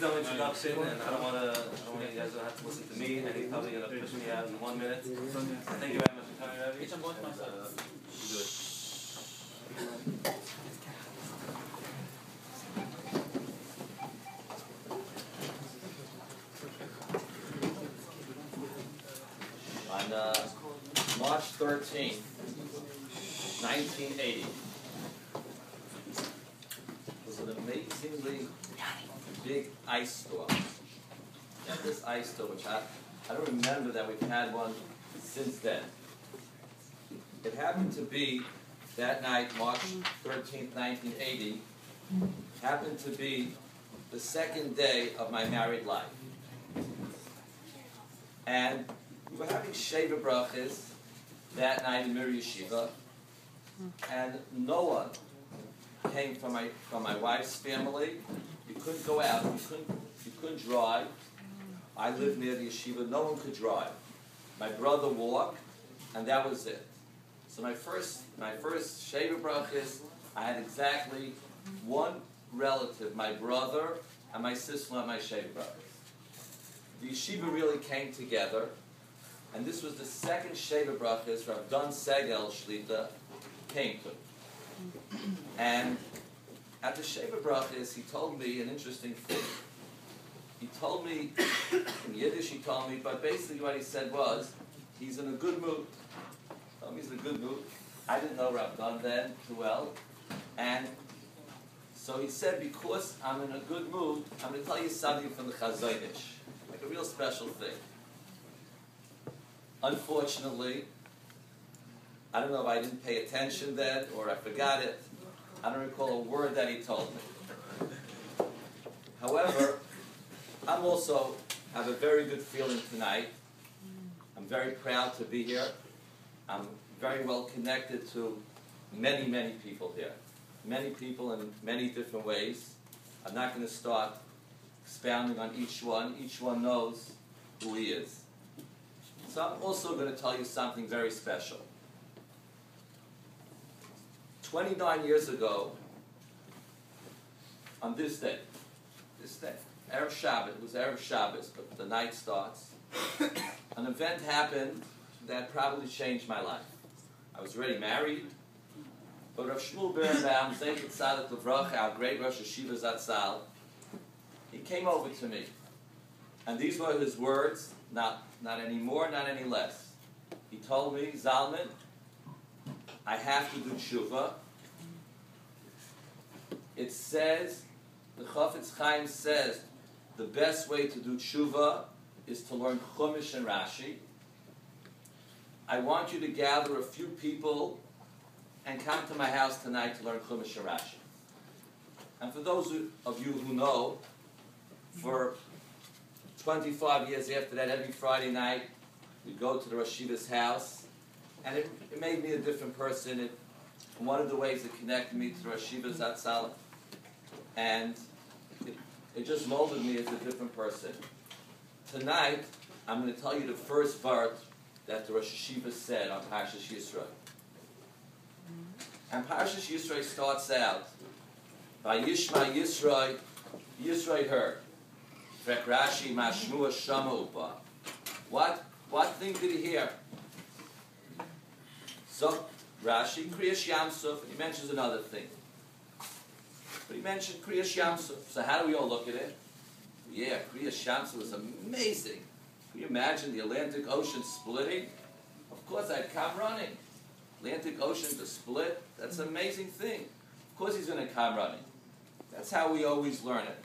no introduction, and I don't want you guys to have to listen to me, and he's probably going to push me out in 1 minute. Thank you very much for coming, Rabbi. You do it. On March 13th, 1980, was an amazingly big ice storm. And this ice storm, which I don't remember that we've had one since then. It happened to be that night, March 13th, 1980, happened to be the second day of my married life. And we were having Sheva Brachas that night in Mir Yeshiva, and no one came from my wife's family. You couldn't go out, you couldn't drive. I lived near the yeshiva, no one could drive. My brother walked, and that was it. So my first Sheva Brachas, I had exactly one relative, my brother and my sister-in-law at my Sheva Brachas. The yeshiva really came together, and this was the second Sheva Brachas Rav Don Segel Shlita came to. And at the Sheva Brachas, he told me an interesting thing. He told me, in Yiddish he told me, but basically what he said was, he's in a good mood. He told me he's in a good mood. I didn't know Rav Don then too well. And so he said, because I'm in a good mood, I'm going to tell you something from the Chazonish, like a real special thing. Unfortunately, I don't know if I didn't pay attention then or I forgot it. I don't recall a word that he told me. However, I'm also have a very good feeling tonight. I'm very proud to be here. I'm very well connected to many, many people here. Many people in many different ways. I'm not going to start expounding on each one. Each one knows who he is. So I'm also going to tell you something very special. 29 years ago, on this day, Erev Shabbat, it was Erev Shabbos, but the night starts, an event happened that probably changed my life. I was already married, but Rav Shmuel Birnbaum, Zeichet Tzadik Levracha, our great Rosh Hashiva Zatzal, he came over to me, and these were his words, not any more, not any less. He told me, Zalman, I have to do tshuva. It says, the Chafetz Chaim says, the best way to do tshuva is to learn Chumash and Rashi. I want you to gather a few people and come to my house tonight to learn Chumash and Rashi. And for those of you who know, for 25 years after that, every Friday night, we'd go to the Rosh Hashiva's house, and it made me a different person. One of the ways it connected me to the Rosh Hashiva Zatzal, and it just molded me as a different person. Tonight, I'm going to tell you the first vart that the Rosh Hashiva said on Parshas Yisro. And Parshas Yisro starts out, Vayishma Yisro, Yisro heard. Frek Rashi Mashmua Shama Upa. What thing did he hear? So Rashi, Kriyas Yamsuf, he mentions another thing. But he mentioned Kriyas Yamsuf. So how do we all look at it? Yeah, Kriyas Yamsuf was amazing. Can you imagine the Atlantic Ocean splitting? Of course I'd come running. Atlantic Ocean to split, that's an amazing thing. Of course he's going to come running. That's how we always learn it.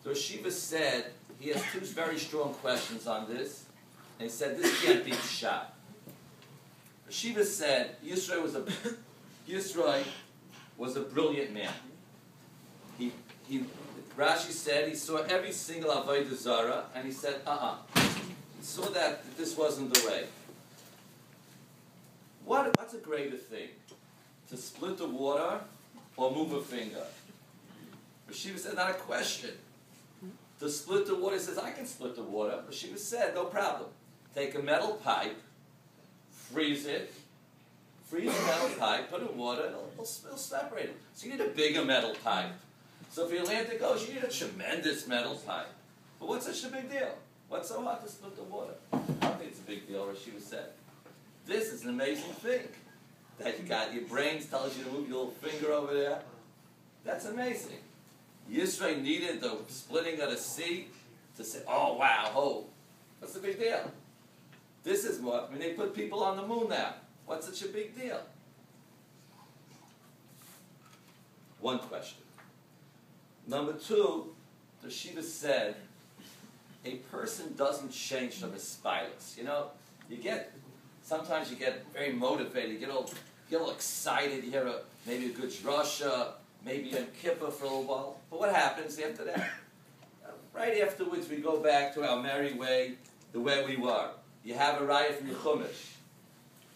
So Shiva said, he has two very strong questions on this, and he said, this can't be shot. Shiva said, Yisro was a brilliant man. Rashi said he saw every single Avodah Zarah, and he said, He saw that this wasn't the way. What's a greater thing? To split the water or move a finger? Shiva said, not a question. To split the water, he says, I can split the water. But Shiva said, no problem. Take a metal pipe, freeze it, freeze the metal pipe, put it in water, it'll separate it. So you need a bigger metal pipe. So for the Atlantic Ocean, you need a tremendous metal pipe. But what's such a big deal? What's so hard to split the water? I don't think it's a big deal, Rashiva said. This is an amazing thing. That you got your brains tells you to move your little finger over there. That's amazing. Yisrael needed the splitting of the sea to say, oh wow, oh, what's the big deal? This is what, I mean, they put people on the moon now. What's such a big deal? One question. Number two, the Shiva said, a person doesn't change from his spilus. You know, sometimes you get very motivated, you get a little excited, you hear maybe a good drasha, maybe a kippah for a little while. But what happens after that? Right afterwards, we go back to our merry way, the way we were. You have a raya from the Chumash.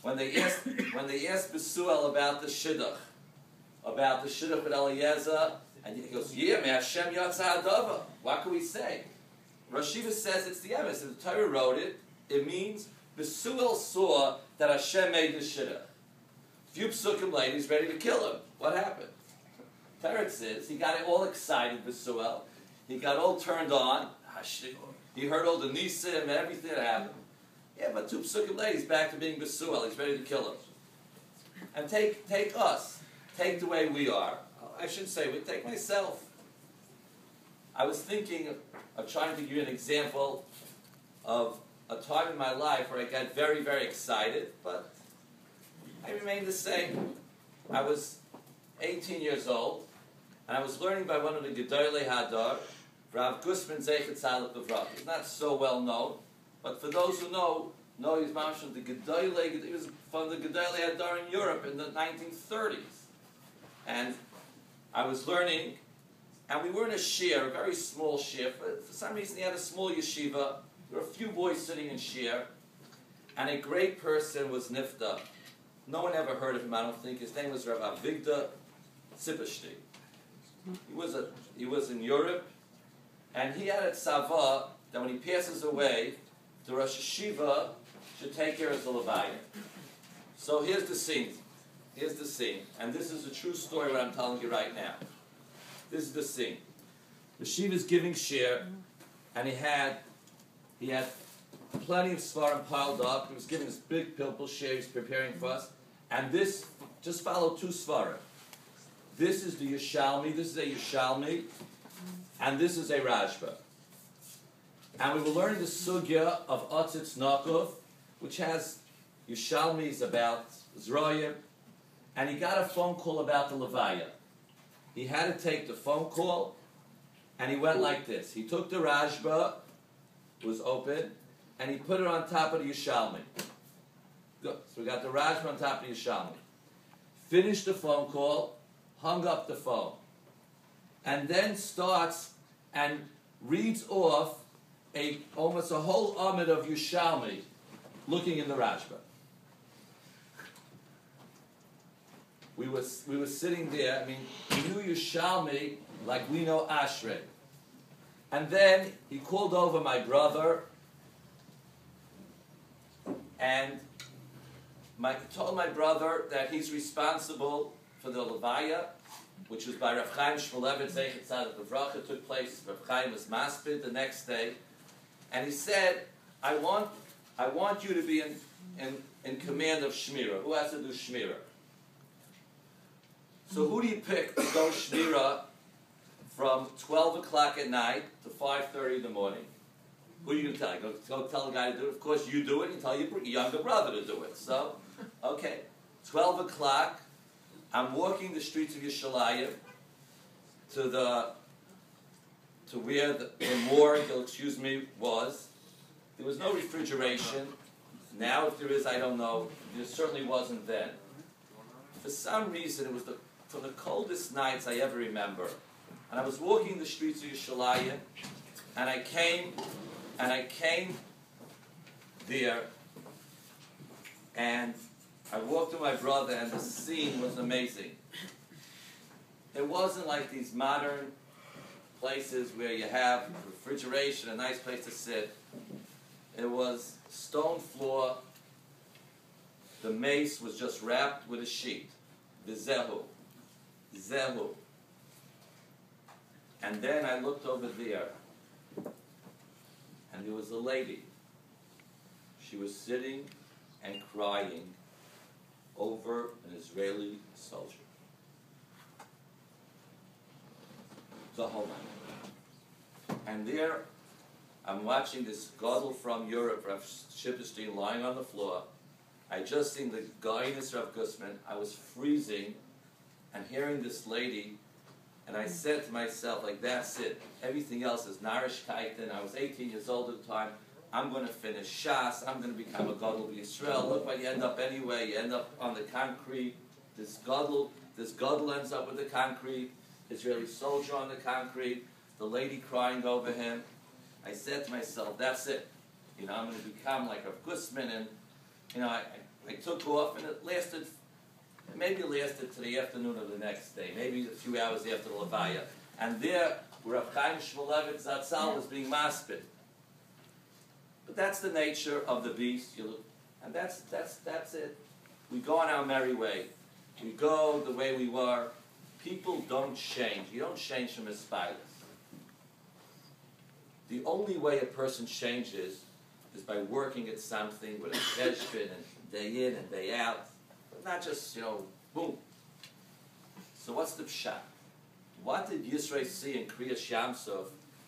When they asked Besuel about the shidduch with Eliezer, and he goes, yeah, man, Hashem yatsa adava. What can we say? Rashiva says it's the emes. If the Torah wrote it, it means Besuel saw that Hashem made the shidduch. Few psukim later, he's ready to kill him. What happened? Teretz says he got all excited, Besuel. He got all turned on. He heard all the nisim and everything that happened. Yeah, but 2 psukim later, he's back to being Besuel. He's ready to kill him. And take us. Take the way we are. I shouldn't say we. Take myself. I was thinking of trying to give you an example of a time in my life where I got very, very excited, but I remained the same. I was 18 years old, and I was learning by one of the Gedolei Hadar, Rav Gusman Zeichet Tzalek Levrach. He's not so well known, but for those who know he's from the Gedolei. He was from the Gedolei Hadar in Europe in the 1930s, and I was learning, and we were in a shir, a very small shir. For some reason, he had a small yeshiva. There were a few boys sitting in shir, and a great person was nifta. No one ever heard of him, I don't think. His name was Rabbi Vigda Sipashti. He was in Europe, and he had a tzava that when he passes away, the Rosh Hashiva should take care of the levaya. So here's the scene. Here's the scene. And this is a true story what I'm telling you right now. This is the scene. The Shiva is giving shir, and he had plenty of svarim piled up. He was giving this big pilpul shir. He's preparing for us. And this, just follow 2 svarim. This is the Yishalmi. This is a Yishalmi. And this is a Rashba. And we were learning the sugya of Otzitz Nakov, which has Yishalmis about Zroyim. And he got a phone call about the Levaya. He had to take the phone call, and he went like this. He took the Rashba, it was open, and he put it on top of the Yishalmi. Good. So we got the Rashba on top of the Yishalmi. Finished the phone call, hung up the phone, and then starts and reads off almost a whole amid of Yishalmi looking in the Rashba. We were sitting there, I mean, we knew Yishalmi like we know Ashrei. And then he called over my brother, and told my brother that he's responsible for the Levaya, which was by Rav Chaim Shmulevitz Zeichet Tzadok Levracha. Took place, Rav Chaim was maspid the next day. And he said, I want you to be in command of Shmira. Who has to do Shmira? So who do you pick to go Shmira from 12 o'clock at night to 5:30 in the morning? Who are you going to tell? Go tell the guy to do it? Of course you do it, and tell your younger brother to do it. So, okay, 12 o'clock, I'm walking the streets of Yerushalayim to where the morgue, was. There was no refrigeration. Now, if there is, I don't know. There certainly wasn't then. For some reason, it was from the coldest nights I ever remember. And I was walking the streets of Yerushalayim, and I came there, and I walked to my brother, and the scene was amazing. It wasn't like these modern places where you have refrigeration, a nice place to sit. It was stone floor. The mace was just wrapped with a sheet. The zehu. And then I looked over there, and there was a lady. She was sitting and crying over an Israeli soldier. The whole night. And there, I'm watching this gadol from Europe, Rav Shipperstein, lying on the floor. I just seen the Gainus Rav Gusman. I was freezing and hearing this lady, and I said to myself, like, that's it. Everything else is Narishkeit. And I was 18 years old at the time. I'm going to finish Shas. I'm going to become a gadol b'Yisrael. Look what you end up anyway. You end up on the concrete. This gadol ends up with the concrete. Israeli soldier on the concrete. The lady crying over him. I said to myself, that's it. You know, I'm going to become like a Gusman. And, you know, I took off, and it lasted to the afternoon of the next day, maybe a few hours after the Levaya. And there, Rav Chaim Shmulevitz Zatzal was being maspid. But that's the nature of the beast. And that's it. We go on our merry way. We go the way we were. People don't change. You don't change from his spilus. The only way a person changes is by working at something with a cheshbon and day in and day out. But not just, boom. So what's the pshat? What did Yisrael see in Kriyas Yamsov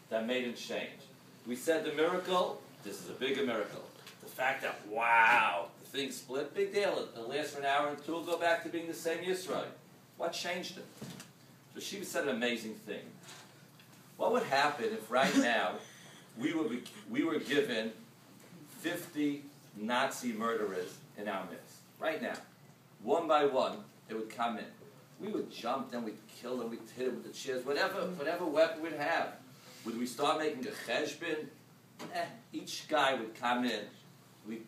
that made him change? We said the miracle. This is a bigger miracle. The fact that, wow, the thing split, big deal. It'll last for an hour and two, it'll go back to being the same Yisrael. What changed it? So she said an amazing thing. What would happen if right now we were given 50 Nazi murderers in our midst? Right now. One by one, they would come in. We would jump them, we'd kill them, we'd hit them with the chairs, whatever weapon we'd have. Would we start making a cheshbon? Each guy would come in. We'd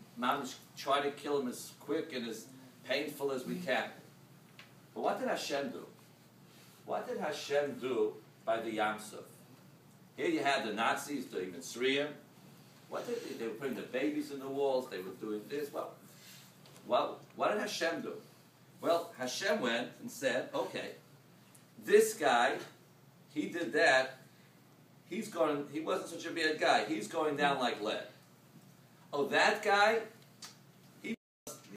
try to kill him as quick and as painful as we can. But what did Hashem do? What did Hashem do by the Yamsuf? Here you had the Nazis doing the Mitzrayim. What did they were putting the babies in the walls. They were doing this. Well, what did Hashem do? Well, Hashem went and said, okay, this guy, he did that. He wasn't such a bad guy. He's going down like lead. Oh, that guy,